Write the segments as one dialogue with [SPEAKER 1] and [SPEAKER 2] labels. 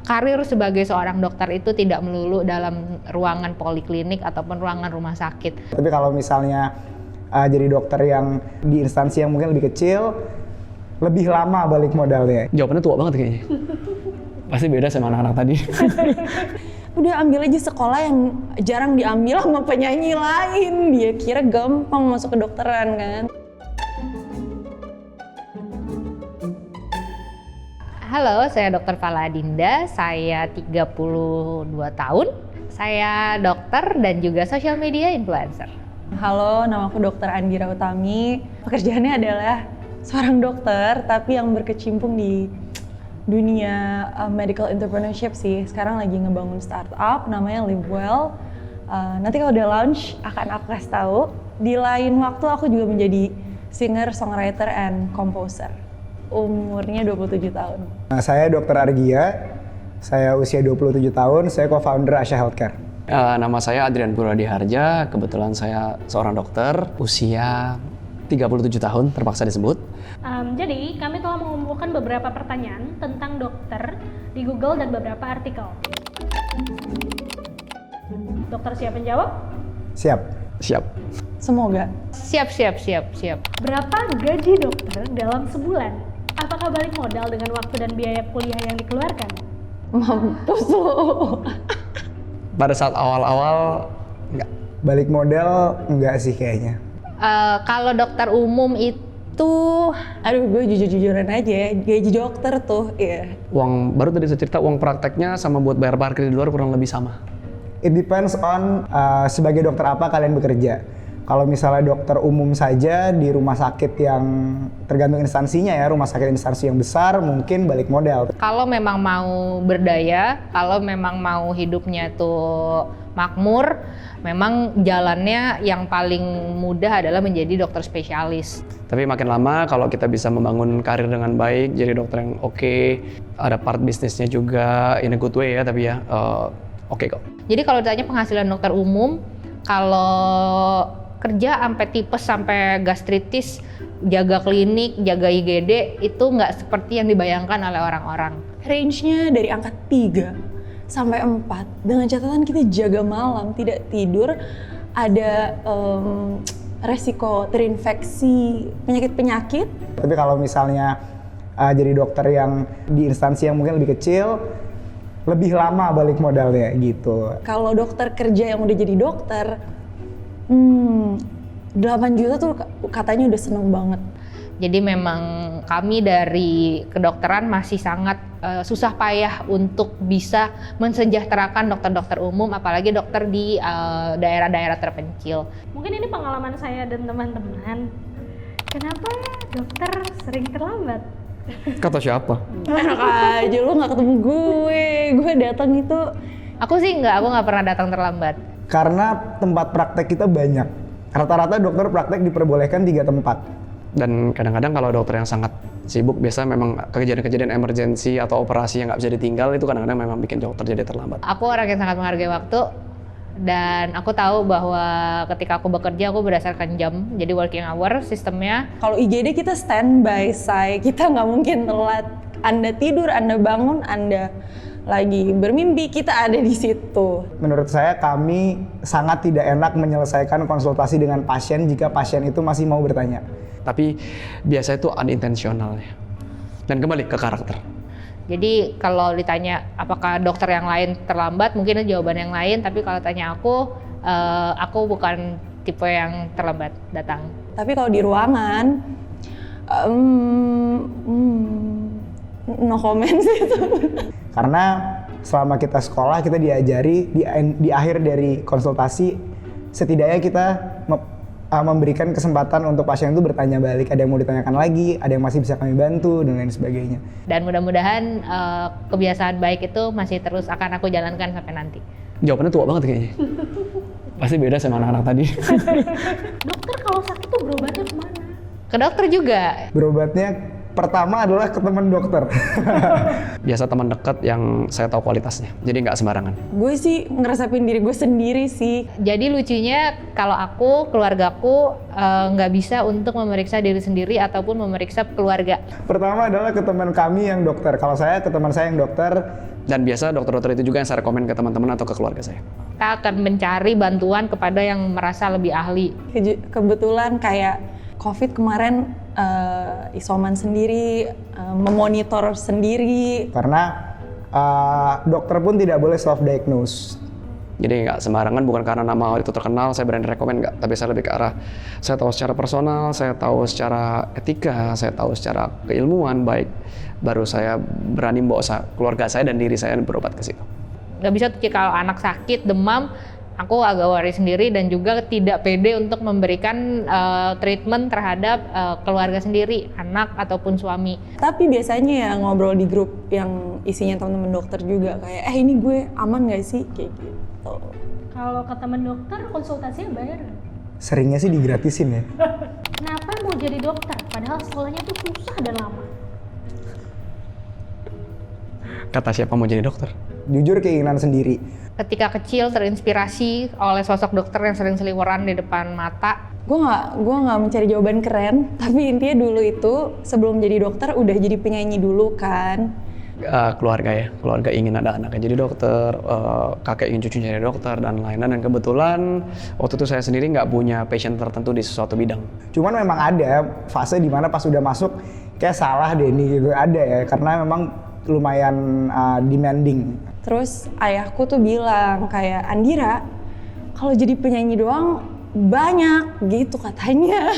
[SPEAKER 1] karir sebagai seorang dokter itu tidak melulu dalam ruangan poliklinik ataupun ruangan rumah sakit.
[SPEAKER 2] Tapi kalau misalnya jadi dokter yang di instansi yang mungkin lebih kecil, lebih lama balik modalnya.
[SPEAKER 3] Jawabannya tua banget kayaknya. Pasti beda sama anak-anak tadi.
[SPEAKER 4] Udah ambil aja sekolah yang jarang diambil sama penyanyi lain. Dia kira gampang masuk ke dokteran kan.
[SPEAKER 1] Halo, saya Dr. Fala Adinda, saya 32 tahun. Saya dokter dan juga social media influencer.
[SPEAKER 4] Halo, nama aku Dr. Andira Utami. Pekerjaannya adalah seorang dokter, tapi yang berkecimpung di dunia medical entrepreneurship sih. Sekarang lagi ngebangun startup, namanya Live Well. Nanti kalau udah launch, akan aku kasih tahu. Di lain waktu aku juga menjadi singer, songwriter, and composer. Umurnya 27 tahun.
[SPEAKER 2] Saya Dr. Argia, saya usia 27 tahun, saya co-founder Asha Healthcare.
[SPEAKER 3] Nama saya Adrian Purwadiharja, kebetulan saya seorang dokter, usia 37 tahun, terpaksa disebut.
[SPEAKER 5] Jadi kami telah mengumpulkan beberapa pertanyaan tentang dokter di Google dan beberapa artikel. Dokter siap menjawab?
[SPEAKER 2] Siap.
[SPEAKER 3] Siap.
[SPEAKER 4] Semoga.
[SPEAKER 1] Siap.
[SPEAKER 5] Berapa gaji dokter dalam sebulan? Apakah balik modal dengan waktu dan biaya kuliah yang dikeluarkan?
[SPEAKER 4] Mampus lo.
[SPEAKER 3] Pada saat awal-awal, enggak.
[SPEAKER 2] Balik modal enggak sih kayaknya.
[SPEAKER 1] Kalau dokter umum itu,
[SPEAKER 4] Aduh, gue jujur-jujuran aja ya, gaji dokter tuh, ya.
[SPEAKER 3] Uang, baru tadi saya cerita, uang prakteknya sama buat bayar parkir di luar kurang lebih sama.
[SPEAKER 2] It depends on sebagai dokter apa kalian bekerja. Kalau misalnya dokter umum saja di rumah sakit yang tergantung instansinya ya, rumah sakit instansi yang besar mungkin balik modal.
[SPEAKER 1] kalau memang mau berdaya, kalau memang mau hidupnya tuh makmur, memang jalannya yang paling mudah adalah menjadi dokter spesialis.
[SPEAKER 3] Tapi makin lama kalau kita bisa membangun karir dengan baik, jadi dokter yang oke, ada part bisnisnya juga in a good way ya, tapi ya oke kok.
[SPEAKER 1] Jadi kalau ditanya penghasilan dokter umum, kalau kerja sampai tipes, sampai gastritis, jaga klinik, jaga IGD, itu nggak seperti yang dibayangkan oleh orang-orang.
[SPEAKER 4] Range-nya dari angka 3 sampai 4, dengan catatan kita jaga malam, tidak tidur, ada resiko terinfeksi penyakit-penyakit.
[SPEAKER 2] Tapi kalau misalnya jadi dokter yang di instansi yang mungkin lebih kecil, lebih lama balik modalnya gitu.
[SPEAKER 4] Kalau dokter kerja yang udah jadi dokter, 8 juta tuh katanya udah seneng banget.
[SPEAKER 1] Jadi memang kami dari kedokteran masih sangat susah payah untuk bisa mensejahterakan dokter-dokter umum, apalagi dokter di daerah-daerah terpencil.
[SPEAKER 5] Mungkin ini pengalaman saya dan teman-teman. Kenapa dokter sering terlambat?
[SPEAKER 3] Kata siapa?
[SPEAKER 4] Enak aja, lu gak ketemu gue datang itu.
[SPEAKER 1] Aku nggak pernah datang terlambat.
[SPEAKER 2] Karena tempat praktek kita banyak. Rata-rata dokter praktek diperbolehkan 3 tempat.
[SPEAKER 3] Dan kadang-kadang kalau dokter yang sangat sibuk, biasa memang kejadian-kejadian emergensi atau operasi yang nggak bisa ditinggal, itu kadang-kadang memang bikin dokter jadi terlambat.
[SPEAKER 1] Aku orang yang sangat menghargai waktu, dan aku tahu bahwa ketika aku bekerja aku berdasarkan jam, jadi working hour sistemnya.
[SPEAKER 4] Kalau IGD kita standby, say. Kita nggak mungkin telat. Anda tidur, Anda bangun, Anda lagi bermimpi, kita ada di situ.
[SPEAKER 2] Menurut saya kami sangat tidak enak menyelesaikan konsultasi dengan pasien jika pasien itu masih mau bertanya.
[SPEAKER 3] Tapi biasa itu unintentional ya. Dan kembali ke karakter.
[SPEAKER 1] Jadi kalau ditanya apakah dokter yang lain terlambat, mungkin jawaban yang lain, tapi kalau tanya aku bukan tipe yang terlambat datang.
[SPEAKER 4] Tapi kalau di ruangan, no comment sih itu.
[SPEAKER 2] Karena selama kita sekolah kita diajari di akhir dari konsultasi setidaknya kita memberikan kesempatan untuk pasien itu bertanya balik, ada yang mau ditanyakan lagi, ada yang masih bisa kami bantu dan lain sebagainya.
[SPEAKER 1] Dan mudah-mudahan kebiasaan baik itu masih terus akan aku jalankan sampai nanti.
[SPEAKER 3] Jawabannya tua banget kayaknya. Pasti beda sama anak-anak tadi.
[SPEAKER 5] Dokter kalau sakit tuh berobatnya kemana?
[SPEAKER 1] Ke dokter juga.
[SPEAKER 2] Berobatnya pertama adalah ke teman dokter.
[SPEAKER 3] Biasa teman dekat yang saya tahu kualitasnya, jadi nggak sembarangan.
[SPEAKER 4] Gue sih ngerasapin diri gue sendiri sih.
[SPEAKER 1] Jadi lucunya kalau aku, keluargaku nggak bisa untuk memeriksa diri sendiri ataupun memeriksa keluarga.
[SPEAKER 2] Pertama adalah ke teman kami yang dokter. Kalau saya ke teman saya yang dokter,
[SPEAKER 3] Dan biasa dokter-dokter itu juga yang saya rekomen ke teman-teman atau ke keluarga saya.
[SPEAKER 1] Kita akan mencari bantuan kepada yang merasa lebih ahli.
[SPEAKER 4] Kebetulan kayak COVID kemarin isoman sendiri, memonitor sendiri.
[SPEAKER 2] Karena dokter pun tidak boleh self-diagnose.
[SPEAKER 3] Jadi nggak sembarangan, bukan karena nama itu terkenal saya berani rekomen, nggak. Tapi saya lebih ke arah, saya tahu secara personal, saya tahu secara etika, saya tahu secara keilmuan baik, baru saya berani bawa keluarga saya dan diri saya berobat ke situ.
[SPEAKER 1] Nggak bisa tuh kalau anak sakit, demam, aku agak worry sendiri dan juga tidak pede untuk memberikan treatment terhadap keluarga sendiri, anak ataupun suami.
[SPEAKER 4] Tapi biasanya ya ngobrol di grup yang isinya teman-teman dokter juga kayak, ini gue aman nggak sih kayak gitu.
[SPEAKER 5] Kalau ke teman dokter konsultasinya bayar nggak?
[SPEAKER 2] Seringnya sih digratisin ya.
[SPEAKER 5] Kenapa mau jadi dokter? Padahal sekolahnya tuh susah dan lama.
[SPEAKER 3] Kata siapa mau jadi dokter?
[SPEAKER 2] Jujur keinginan sendiri.
[SPEAKER 1] Ketika kecil terinspirasi oleh sosok dokter yang sering seliweran di depan mata.
[SPEAKER 4] Gue nggak mencari jawaban keren, tapi intinya dulu itu sebelum jadi dokter udah jadi penyanyi dulu kan.
[SPEAKER 3] Keluarga ingin ada anaknya jadi dokter, kakek ingin cucunya jadi dokter dan lain-lain. Dan kebetulan waktu itu saya sendiri nggak punya passion tertentu di sesuatu bidang.
[SPEAKER 2] Cuman memang ada fase dimana pas udah masuk kayak salah deh ini gitu, ada ya, karena memang lumayan demanding.
[SPEAKER 4] Terus ayahku tuh bilang kayak, Andira kalau jadi penyanyi doang banyak gitu katanya.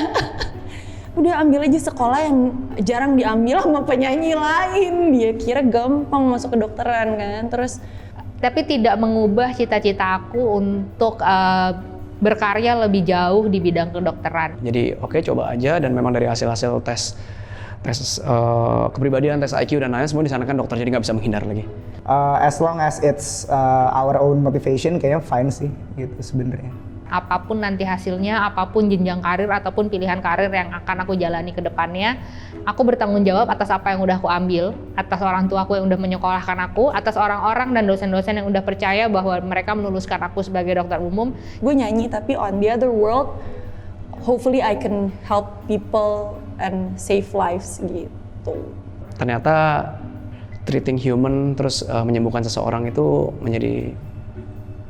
[SPEAKER 4] Udah ambil aja sekolah yang jarang diambil sama penyanyi lain. Dia kira gampang masuk ke dokteran kan. Terus
[SPEAKER 1] tapi tidak mengubah cita-cita aku untuk berkarya lebih jauh di bidang kedokteran.
[SPEAKER 3] Jadi oke, coba aja, dan memang dari hasil-hasil tes kepribadian, tes IQ dan lain-lain semua disarankan dokter, jadi nggak bisa menghindar lagi.
[SPEAKER 2] As long as it's our own motivation, kayaknya fine sih gitu sebenarnya.
[SPEAKER 1] Apapun nanti hasilnya, apapun jenjang karir ataupun pilihan karir yang akan aku jalani ke depannya, aku bertanggung jawab atas apa yang udah aku ambil, atas orang tuaku yang udah menyekolahkan aku, atas orang-orang dan dosen-dosen yang udah percaya bahwa mereka meluluskan aku sebagai dokter umum.
[SPEAKER 4] gue nyanyi tapi on the other world, hopefully I can help people and save lives gitu.
[SPEAKER 3] Ternyata treating human terus menyembuhkan seseorang itu menjadi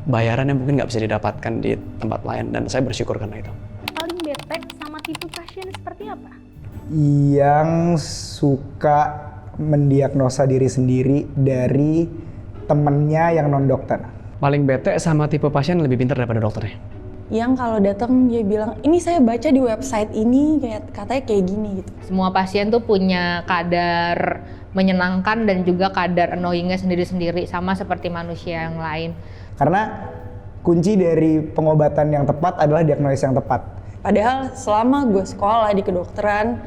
[SPEAKER 3] bayaran yang mungkin nggak bisa didapatkan di tempat lain, dan saya bersyukur karena itu.
[SPEAKER 5] Paling bete sama tipe pasien seperti apa?
[SPEAKER 2] Yang suka mendiagnosa diri sendiri dari temennya yang non dokter.
[SPEAKER 3] Paling bete sama tipe pasien lebih pintar daripada dokternya.
[SPEAKER 4] Yang kalau datang dia bilang, ini saya baca di website ini katanya kayak gini gitu.
[SPEAKER 1] Semua pasien tuh punya kadar menyenangkan dan juga kadar annoying-nya sendiri-sendiri, sama seperti manusia yang lain.
[SPEAKER 2] Karena kunci dari pengobatan yang tepat adalah diagnosis yang tepat.
[SPEAKER 4] Padahal selama gue sekolah di kedokteran,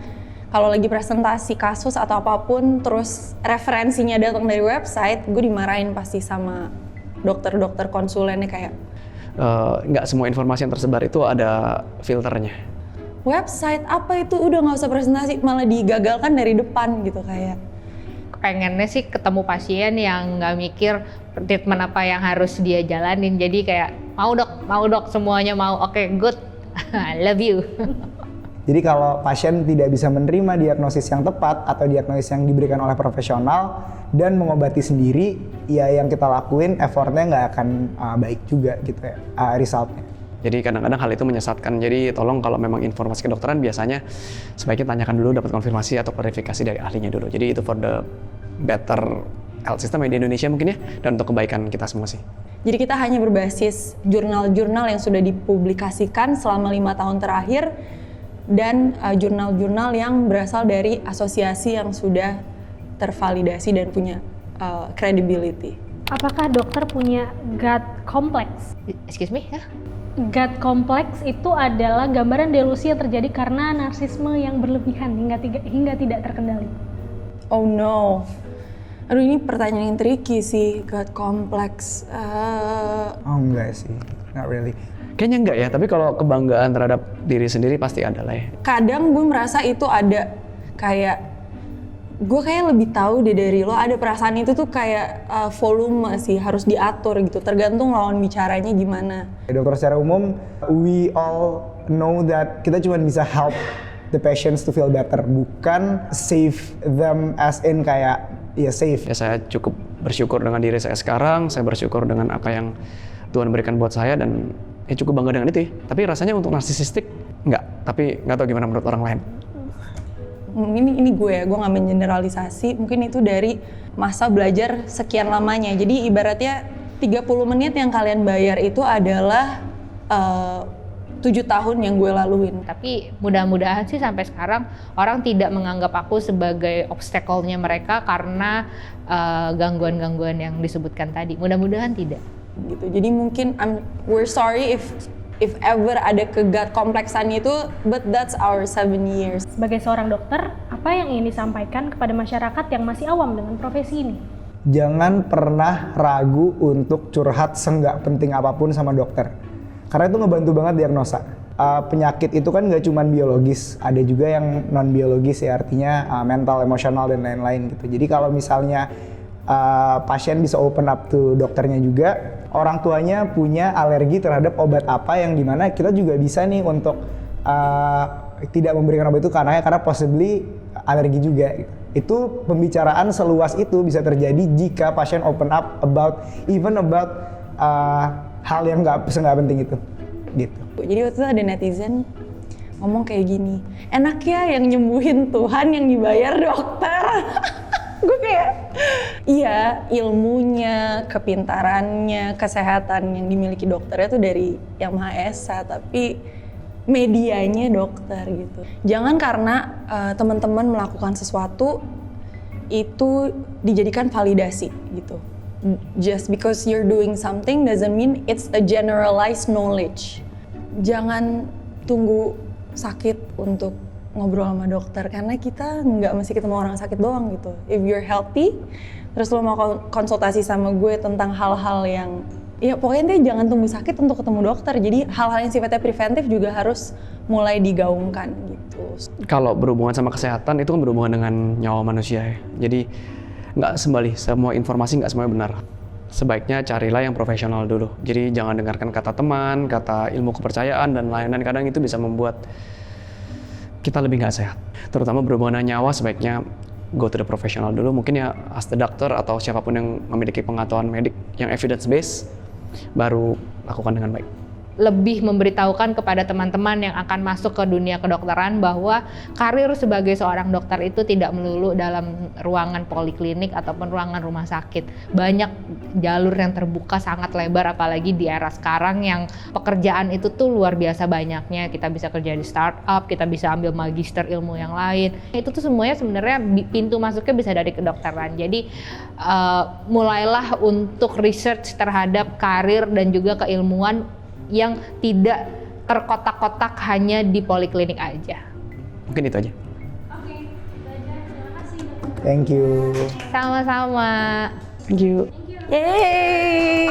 [SPEAKER 4] kalau lagi presentasi kasus atau apapun, terus referensinya datang dari website, gue dimarahin pasti sama dokter-dokter konsulennya kayak,
[SPEAKER 3] nggak semua informasi yang tersebar itu ada filternya.
[SPEAKER 4] website apa itu, udah nggak usah presentasi, malah digagalkan dari depan gitu kayak.
[SPEAKER 1] Pengennya sih ketemu pasien yang nggak mikir treatment apa yang harus dia jalanin, jadi kayak mau dok semuanya mau, oke, good. I love you.
[SPEAKER 2] Jadi kalau pasien tidak bisa menerima diagnosis yang tepat atau diagnosis yang diberikan oleh profesional dan mengobati sendiri, ya yang kita lakuin effortnya nggak akan baik juga gitu ya, resultnya.
[SPEAKER 3] Jadi kadang-kadang hal itu menyesatkan. Jadi tolong kalau memang informasi kedokteran biasanya sebaiknya tanyakan dulu, dapat konfirmasi atau klarifikasi dari ahlinya dulu. Jadi itu for the better health system di Indonesia mungkin ya, dan untuk kebaikan kita semua sih.
[SPEAKER 4] Jadi kita hanya berbasis jurnal-jurnal yang sudah dipublikasikan selama 5 tahun terakhir dan jurnal-jurnal yang berasal dari asosiasi yang sudah tervalidasi dan punya credibility.
[SPEAKER 5] Apakah dokter punya gut complex?
[SPEAKER 1] Excuse me? Hah?
[SPEAKER 5] Gut complex itu adalah gambaran delusi yang terjadi karena narsisme yang berlebihan hingga tidak terkendali.
[SPEAKER 4] Oh no. Aduh, ini pertanyaan yang tricky sih, gut complex.
[SPEAKER 2] Oh enggak sih, not really.
[SPEAKER 3] Kayaknya enggak ya, tapi kalau kebanggaan terhadap diri sendiri pasti ada lah ya.
[SPEAKER 4] Kadang gue merasa itu ada kayak, gue kayak lebih tahu deh dari lo, ada perasaan itu tuh kayak volume sih, harus diatur gitu, tergantung lawan bicaranya gimana.
[SPEAKER 2] Dokter secara umum, we all know that kita cuma bisa help the patients to feel better, bukan save them as in kayak ya save.
[SPEAKER 3] Ya saya cukup bersyukur dengan diri saya sekarang, saya bersyukur dengan apa yang Tuhan berikan buat saya, dan cukup bangga dengan itu ya. Tapi rasanya untuk narsisistik enggak, tapi nggak tahu gimana menurut orang lain.
[SPEAKER 4] Ini gue nggak mengeneralisasi, mungkin itu dari masa belajar sekian lamanya. Jadi ibaratnya 30 menit yang kalian bayar itu adalah 7 tahun yang gue laluin.
[SPEAKER 1] Tapi mudah-mudahan sih sampai sekarang orang tidak menganggap aku sebagai obstacle-nya mereka karena gangguan-gangguan yang disebutkan tadi. Mudah-mudahan tidak.
[SPEAKER 4] Gitu. Jadi mungkin we're sorry if ever ada kompleksan itu, but that's our 7 years.
[SPEAKER 5] Sebagai seorang dokter, apa yang ingin disampaikan kepada masyarakat yang masih awam dengan profesi ini?
[SPEAKER 2] Jangan pernah ragu untuk curhat senggak penting apapun sama dokter. Karena itu ngebantu banget diagnosa. Penyakit itu kan nggak cuma biologis, ada juga yang non biologis ya, artinya mental, emosional dan lain-lain gitu. Jadi kalau misalnya pasien bisa open up to dokternya juga, orang tuanya punya alergi terhadap obat apa yang dimana kita juga bisa nih untuk tidak memberikan obat itu karena possibly alergi juga gitu. Itu pembicaraan seluas itu bisa terjadi jika pasien open up about hal yang nggak penting itu gitu.
[SPEAKER 4] Jadi waktu itu ada netizen ngomong kayak gini, enak ya yang nyembuhin Tuhan, yang dibayar dokter. Gue kayak, iya, ilmunya, kepintarannya, kesehatan yang dimiliki dokternya tuh dari Yang Maha Esa, tapi medianya dokter gitu. Jangan karena teman-teman melakukan sesuatu itu dijadikan validasi gitu. Just because you're doing something doesn't mean it's a generalized knowledge. Jangan tunggu sakit untuk ngobrol sama dokter, karena kita nggak mesti ketemu orang sakit doang gitu. If you're healthy, terus lo mau konsultasi sama gue tentang hal-hal yang, ya pokoknya deh jangan tunggu sakit untuk ketemu dokter. Jadi hal-hal yang sifatnya preventif juga harus mulai digaungkan gitu.
[SPEAKER 3] Kalau berhubungan sama kesehatan itu kan berhubungan dengan nyawa manusia ya. Jadi nggak semua informasi nggak semuanya benar. Sebaiknya carilah yang profesional dulu. Jadi jangan dengarkan kata teman, kata ilmu kepercayaan dan lain-lain. Kadang itu bisa membuat kita lebih nggak sehat. Terutama berhubungan dengan nyawa, sebaiknya go to the professional dulu. Mungkin ya as the doctor atau siapapun yang memiliki pengetahuan medik yang evidence based, baru lakukan dengan baik.
[SPEAKER 1] Lebih memberitahukan kepada teman-teman yang akan masuk ke dunia kedokteran bahwa karir sebagai seorang dokter itu tidak melulu dalam ruangan poliklinik ataupun ruangan rumah sakit. Banyak jalur yang terbuka sangat lebar, apalagi di era sekarang yang pekerjaan itu tuh luar biasa banyaknya. Kita bisa kerja di startup, kita bisa ambil magister ilmu yang lain. Itu tuh semuanya sebenarnya pintu masuknya bisa dari kedokteran. Jadi mulailah untuk research terhadap karir dan juga keilmuan yang tidak terkotak-kotak hanya di poliklinik aja.
[SPEAKER 3] Mungkin itu aja.
[SPEAKER 5] Oke, itu aja. Terima kasih.
[SPEAKER 2] Thank you.
[SPEAKER 1] Sama-sama.
[SPEAKER 3] Thank you.
[SPEAKER 4] Yeay!